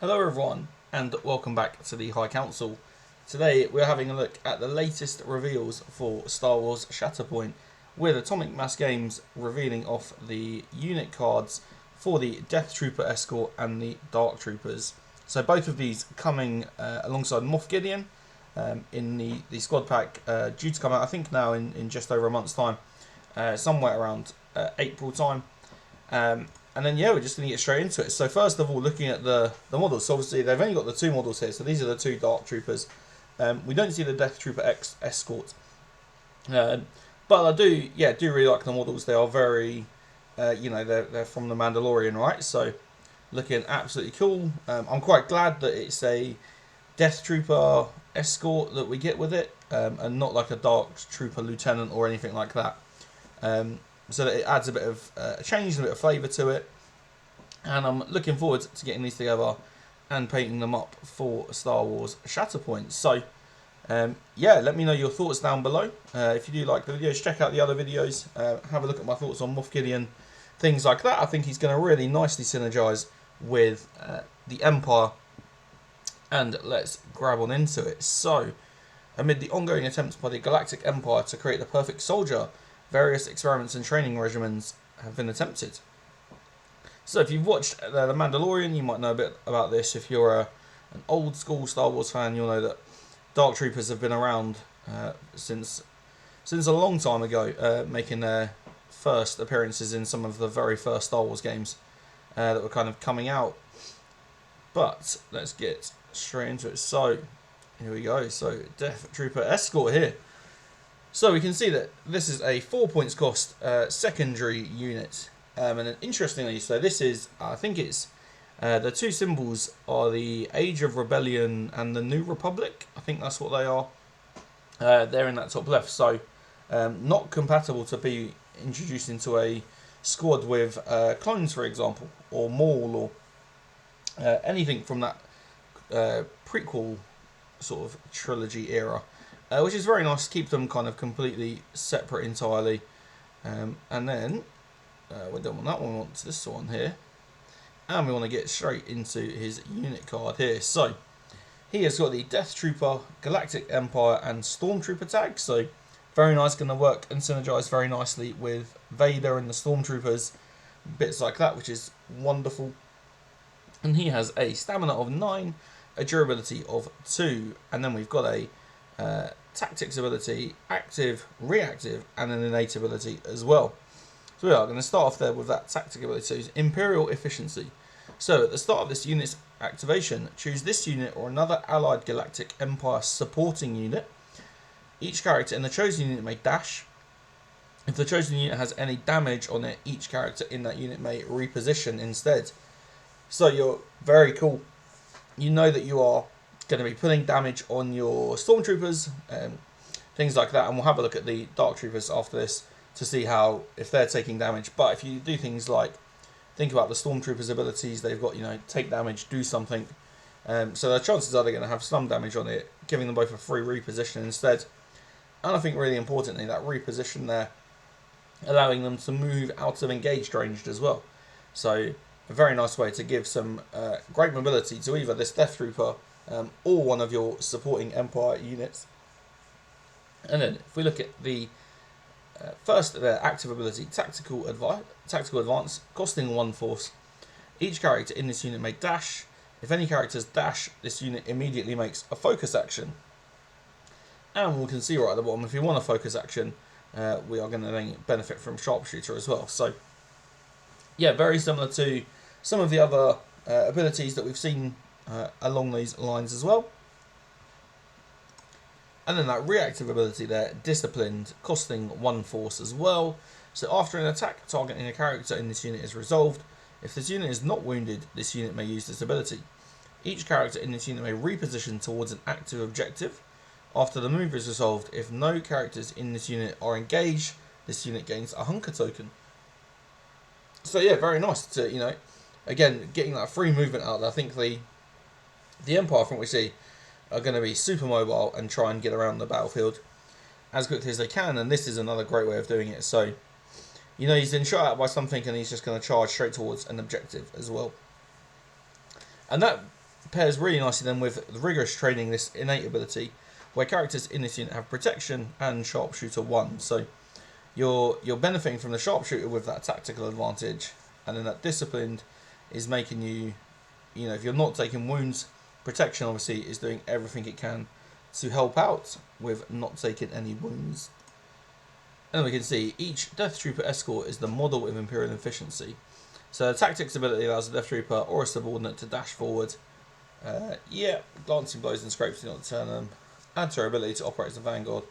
Hello everyone, and welcome back to the High Council. Today we're having a look at the latest reveals for Star Wars Shatterpoint, with Atomic Mass Games revealing off the unit cards for the Death Trooper Escort and the Dark Troopers. So both of these coming alongside Moff Gideon in the squad pack, due to come out I think now in just over a month's time, somewhere around April time. And then yeah, we're just going to get straight into it. So first of all, looking at the models. So obviously they've only got the two models here. So these are the two Dark Troopers. We don't see the Death Trooper Escort. But I do really like the models. They are very, they're from the Mandalorian, right? So looking absolutely cool. I'm quite glad that it's a Death Trooper Escort that we get with it, and not like a Dark Trooper Lieutenant or anything like that. So that it adds a bit of a change and a bit of flavour to it. And I'm looking forward to getting these together and painting them up for Star Wars Shatterpoint. So, let me know your thoughts down below. If you do like the videos, check out the other videos. Have a look at my thoughts on Moff Gideon, things like that. I think he's going to really nicely synergise with the Empire. And let's grab on into it. So, amid the ongoing attempts by the Galactic Empire to create the perfect soldier, various experiments and training regimens have been attempted. So if you've watched The Mandalorian, you might know a bit about this. If you're an old school Star Wars fan, you'll know that Dark Troopers have been around since a long time ago, making their first appearances in some of the very first Star Wars games that were kind of coming out. But let's get straight into it. So here we go. So Death Trooper Escort here. So we can see that this is a 4 points cost secondary unit. And then interestingly, so this is, I think it's, the two symbols are the Age of Rebellion and the New Republic. I think that's what they are. They're in that top left. So not compatible to be introduced into a squad with clones, for example, or Maul, or anything from that prequel sort of trilogy era. Which is very nice. Keep them kind of completely separate entirely. And then we don't want that one. We want this one here. And we want to get straight into his unit card here. So he has got the Death Trooper, Galactic Empire, and Stormtrooper tag. So very nice. Going to work and synergize very nicely with Vader and the Stormtroopers. Bits like that, which is wonderful. And he has a stamina of 9, a durability of 2, and then we've got a tactics ability, active, reactive, and an innate ability as well. So we are going to start off there with that tactic ability, so Imperial Efficiency. So at the start of this unit's activation, choose this unit or another allied Galactic Empire supporting unit. Each character in the chosen unit may dash. If the chosen unit has any damage on it, each character in that unit may reposition instead. So you're very cool. You know that you are going to be putting damage on your Stormtroopers, things like that, and we'll have a look at the Dark Troopers after this to see how, if they're taking damage. But if you do things like think about the Stormtroopers' abilities, they've got, take damage, do something, so the chances are they're going to have some damage on it, giving them both a free reposition instead. And I think really importantly, that reposition there, allowing them to move out of engaged range as well. So a very nice way to give some great mobility to either this Death Trooper or one of your supporting Empire units. And then if we look at the first, their active ability, Tactical Advance, costing 1 force. Each character in this unit may dash. If any characters dash, this unit immediately makes a focus action. And we can see right at the bottom, if you want a focus action, we are going to then benefit from Sharpshooter as well. So yeah, very similar to some of the other abilities that we've seen along these lines as well. And then that reactive ability there, Disciplined, costing 1 force as well. So after an attack targeting a character in this unit is resolved, if this unit is not wounded, this unit may use this ability. Each character in this unit may reposition towards an active objective. After the move is resolved, if no characters in this unit are engaged, this unit gains a hunker token. So yeah, very nice to, again, getting that free movement out there. I think the Empire, from what we see, are going to be super mobile and try and get around the battlefield as quickly as they can, and this is another great way of doing it. So, he's been shot at by something and he's just going to charge straight towards an objective as well. And that pairs really nicely then with the rigorous training, this innate ability, where characters in this unit have protection and sharpshooter 1. So you're benefiting from the sharpshooter with that tactical advantage, and then that disciplined is making you, if you're not taking wounds, protection obviously is doing everything it can to help out with not taking any wounds. And we can see each Death Trooper Escort is the model of Imperial efficiency. So the tactics ability allows a Death Trooper or a subordinate to dash forward. Glancing blows and scrapes do not turn them. Add to her ability to operate as a vanguard.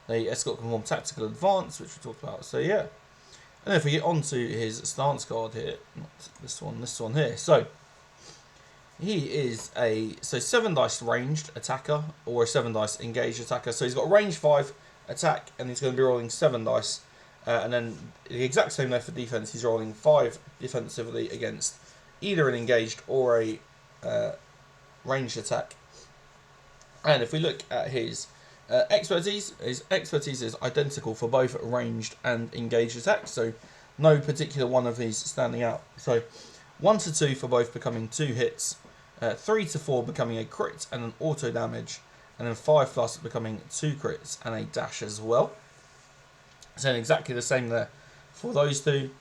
The Escort can form tactical advance, which we talked about. So yeah. And then if we get onto his stance card here, not this one here. So he is a 7 dice ranged attacker or a 7 dice engaged attacker. So he's got a range 5 attack, and he's going to be rolling 7 dice. And then the exact same there for defense. He's rolling 5 defensively against either an engaged or a ranged attack. And if we look at his expertise is identical for both ranged and engaged attacks, so no particular one of these standing out. So 1 to 2 for both becoming 2 hits, 3 to 4 becoming a crit and an auto damage, and then 5 plus becoming 2 crits and a dash as well. So exactly the same there for those two.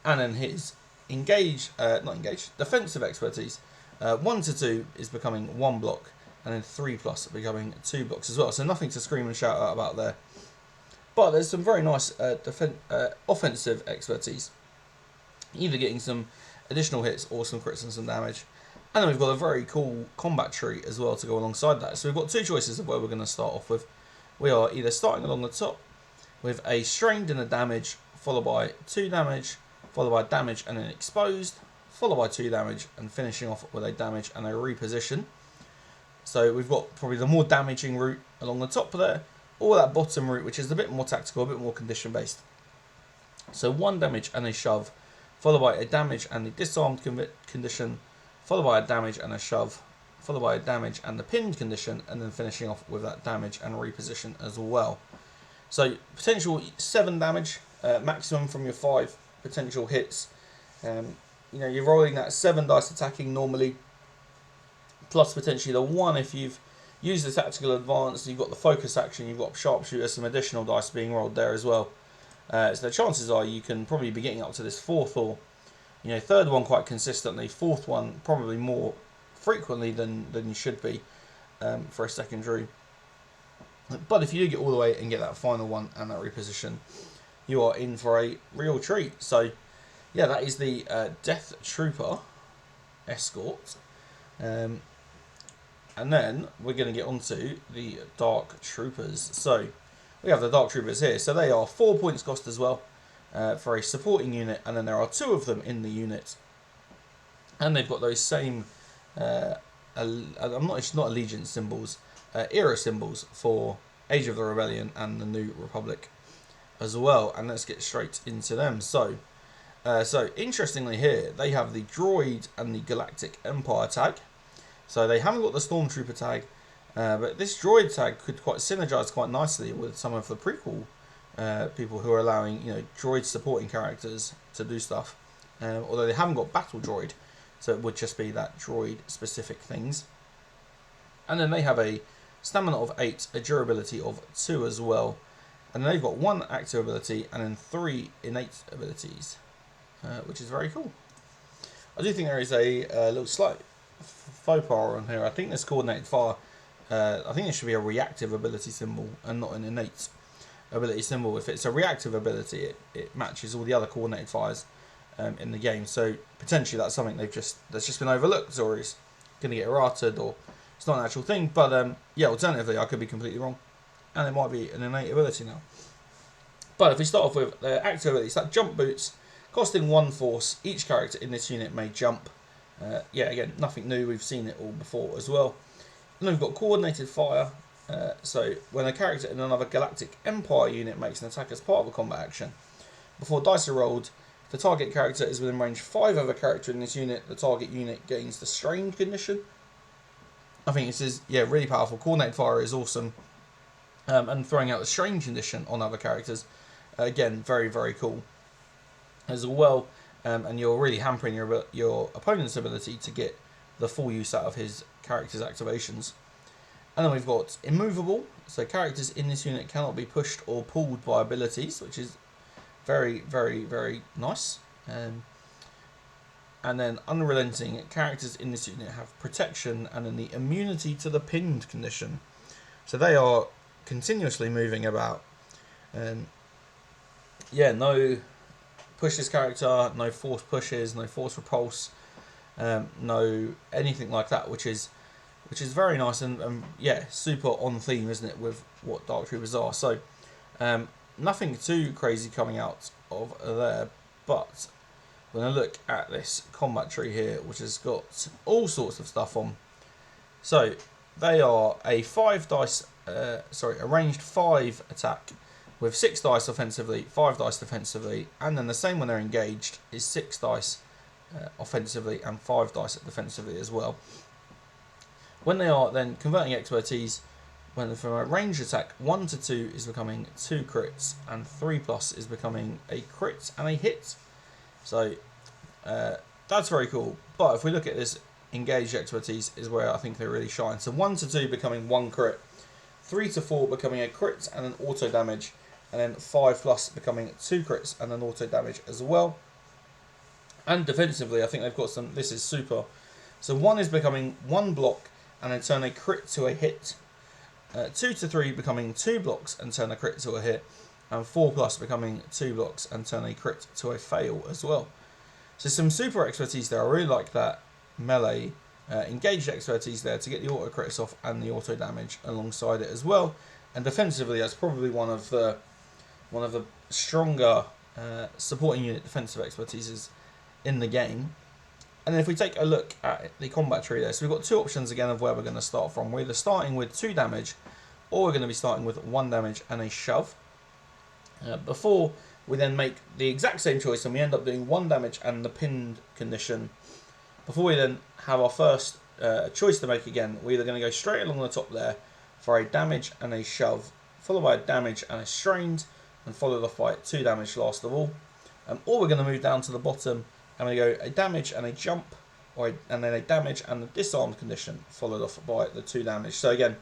And then his defensive expertise, 1 to 2 is becoming 1 block, and then 3 plus becoming 2 blocks as well. So nothing to scream and shout out about there. But there's some very nice offensive expertise, either getting some additional hits or some crits and some damage. And then we've got a very cool combat tree as well to go alongside that. So we've got 2 choices of where we're going to start off with. We are either starting along the top with a strained and a damage, followed by 2 damage, followed by damage and then exposed, followed by 2 damage, and finishing off with a damage and a reposition. So we've got probably the more damaging route along the top there, or that bottom route, which is a bit more tactical, a bit more condition based. So 1 damage and a shove, followed by a damage and the disarmed condition, followed by a damage and a shove, followed by a damage and the pinned condition, and then finishing off with that damage and reposition as well. So potential 7 damage, maximum from your 5 potential hits. You're rolling that 7 dice attacking normally, plus potentially the 1 if you've used the tactical advance, you've got the focus action, you've got sharpshooter, some additional dice being rolled there as well. So the chances are you can probably be getting up to this 4th or 3rd one quite consistently, 4th one probably more frequently than you should be for a secondary. But if you do get all the way and get that final one and that reposition, you are in for a real treat. So yeah, that is the Death Trooper Escort. And then we're going to get onto the Dark Troopers. So we have the Dark Troopers here. So they are 4 points cost as well for a supporting unit, and then there are 2 of them in the unit. And they've got those same, it's not allegiance symbols, era symbols for Age of the Rebellion and the New Republic as well. And let's get straight into them. So interestingly here, they have the Droid and the Galactic Empire tag. So they haven't got the Stormtrooper tag, but this Droid tag could quite synergize quite nicely with some of the prequel people who are allowing droid supporting characters to do stuff. Although they haven't got Battle Droid, so it would just be that droid specific things. And then they have a stamina of 8, a durability of 2 as well. And then they've got 1 active ability and then 3 innate abilities, which is very cool. I do think there is a little slight faux pas on here. I think this coordinated fire, I think it should be a reactive ability symbol and not an innate ability symbol. If it's a reactive ability, it matches all the other coordinated fires in the game. So potentially that's something that's just been overlooked, or is going to get errated, or it's not an actual thing. But yeah, alternatively, I could be completely wrong, and it might be an innate ability now. But if we start off with the active abilities, that jump boots, costing 1 force, each character in this unit may jump. Yeah, again, nothing new, we've seen it all before as well. And then we've got coordinated fire. So when a character in another Galactic Empire unit makes an attack as part of a combat action, before dice are rolled, if the target character is within range 5 of a character in this unit, the target unit gains the strained condition. I think this is, yeah, really powerful. Coordinated fire is awesome. And throwing out the strained condition on other characters, again, very, very cool as well. And you're really hampering your opponent's ability to get the full use out of his character's activations. And then we've got immovable, so characters in this unit cannot be pushed or pulled by abilities, which is very, very, very nice. And then unrelenting, characters in this unit have protection and then the immunity to the pinned condition. So they are continuously moving about. Yeah, no push this character, no force pushes, no force repulse, no anything like that, which is very nice and yeah, super on theme, isn't it, with what Dark Troopers are. So nothing too crazy coming out of there, but we're going to look at this combat tree here, which has got all sorts of stuff on. So they are a a ranged 5 attack with 6 dice offensively, 5 dice defensively, and then the same when they're engaged is 6 dice offensively and 5 dice defensively as well. When they are then converting expertise, when from a range attack 1 to 2 is becoming 2 crits, and 3+ is becoming a crit and a hit. So that's very cool. But if we look at this engaged expertise is where I think they really shine. So 1 to 2 becoming 1 crit, 3 to 4 becoming a crit and an auto damage, and then 5+ becoming 2 crits and an auto damage as well. And defensively, I think they've got some. This is super. So 1 is becoming 1 block and then turn a crit to a hit. 2 to 3 becoming 2 blocks and turn a crit to a hit, and 4+ becoming 2 blocks and turn a crit to a fail as well. So some super expertise there. I really like that melee engaged expertise there to get the auto crits off and the auto damage alongside it as well. And defensively, that's probably one of the stronger supporting unit defensive expertises in the game. And then if we take a look at the combat tree there, so we've got 2 options again of where we're going to start from. We're either starting with 2 damage, or we're going to be starting with 1 damage and a shove. Before we then make the exact same choice and we end up doing 1 damage and the pinned condition. Before we then have our first choice to make again, we're either going to go straight along the top there for a damage and a shove, followed by a damage and a strained, and followed off by 2 damage last of all. Or we're going to move down to the bottom and we go a damage and a jump, and then a damage and a disarmed condition, followed off by the 2 damage. So again,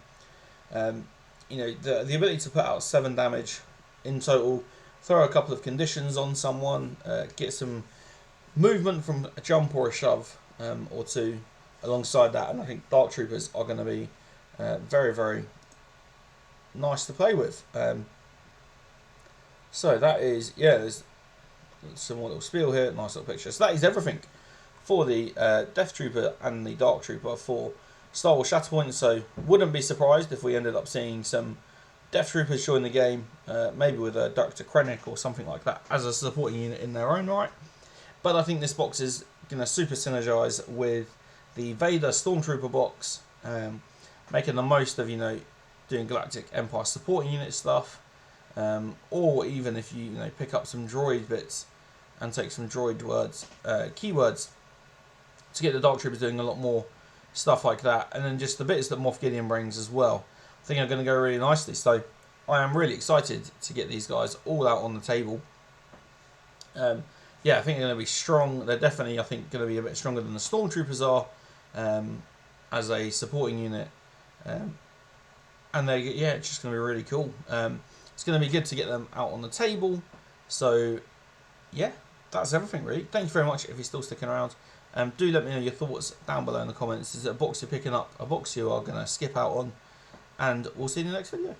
you know, the ability to put out 7 damage in total, throw a couple of conditions on someone, get some movement from a jump or a shove or 2 alongside that, and I think Dark Troopers are going to be very, very nice to play with. So that is, yeah, there's some more little spiel here, nice little picture. So that is everything for the Death Trooper and the Dark Trooper for Star Wars Shatterpoint. So wouldn't be surprised if we ended up seeing some Death Troopers join the game, maybe with a Dr. Krennic or something like that as a supporting unit in their own right. But I think this box is going to super synergize with the Vader Stormtrooper box, making the most of, you know, doing Galactic Empire supporting unit stuff, or even if you pick up some droid bits and take some droid words, keywords, to get the Dark Troopers doing a lot more stuff like that, and then just the bits that Moff Gideon brings as well, I think are going to go really nicely. So I am really excited to get these guys all out on the table. Yeah, I think they're going to be strong. They're definitely, I think, going to be a bit stronger than the Stormtroopers are as a supporting unit. And they, yeah, it's just going to be really cool. It's going to be good to get them out on the table. So, yeah, that's everything really. Thank you very much if you're still sticking around. Do let me know your thoughts down below in the comments. Is it a box you're picking up, a box you are going to skip out on? And we'll see you in the next video.